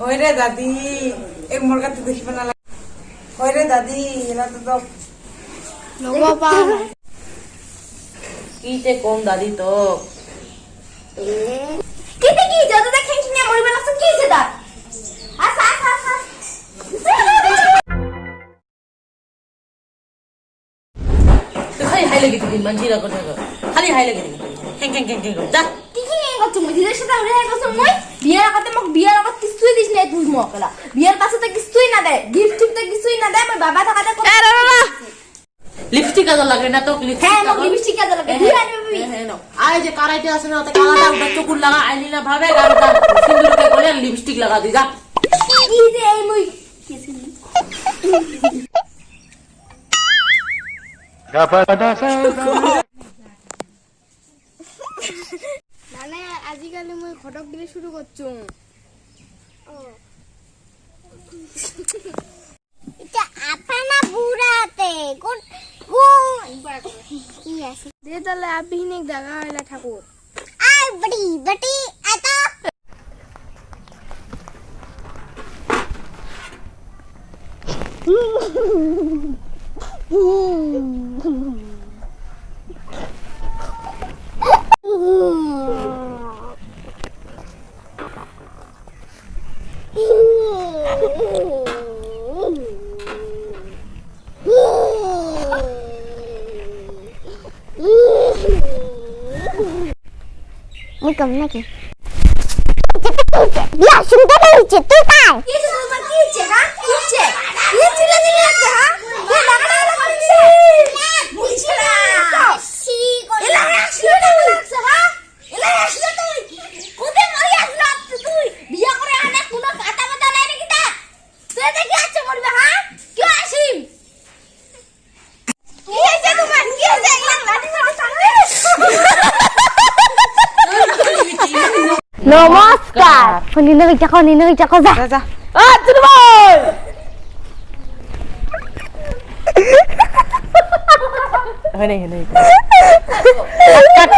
होय रे दादी एक मुर्गा तो देखी बना होय रे दादी एला तो नो बाबा कीते कौन दादी तो कीते की ज्यादा देखें कि नहीं मरी बना सब की से दा आसा तो खाली हाई लगी थी मंजी ना करने का खाली हाई लगी थी কেং যা কি করছ মই দিদের সাথে উড়ে গেছ মই বিয়ার আগাতে মোক বিয়ার আগত কিছুই দিছ নাই তুই মকলা বিয়ার পাছে তো কিছুই না দে গিফট টিপ তো কিছুই না দে মই বাবা থাকাতে কো লিপস্টিক আদা লাগে না তো লিপস্টিক হ্যাঁ মোক লিপস্টিক আদা লাগে তুই আনবি হ্যাঁ না আই যে কারাইতে আসে না তো কালাটা উঠা চকুর লাগা আইলিনা ভাবে গারটা সিন্দুর কে কোলে লিপস্টিক লাগা দি যা কি দে এই মই কিছু মানে আজিকালি মই ঘটক দিলে শুরু করছু এটা আপনা বুড়াতে কোন কোন কি আছে দে তাহলে আপনি হিনেক জায়গা হইলা ঠাকুর আই বড়ি বটি আতা Muy cầm này kìa. Ya, শুনতে পেয়েছে তুই কার? কি যে তোমার কি হচ্ছে হ্যাঁ কি হচ্ছে কি চিল্লা চিল্লা হচ্ছে হ্যাঁ কি লাগা লাগছে বুঝছি না সি করে এলা আসলো না লাগছে হ্যাঁ এলা আসলো তুই কোতে মরি আসলো তুই বিয়া করে আনে কোনো কাটা মাথা নাই নাকি তা তুই দেখি আছে মরবে হ্যাঁ কি আসিম কি হইছে তোমার কি হইছে এলা লাঠি মারো সামনে নমস্কার ফলিনে বিটা যা যা আ তুই বল হনে কাট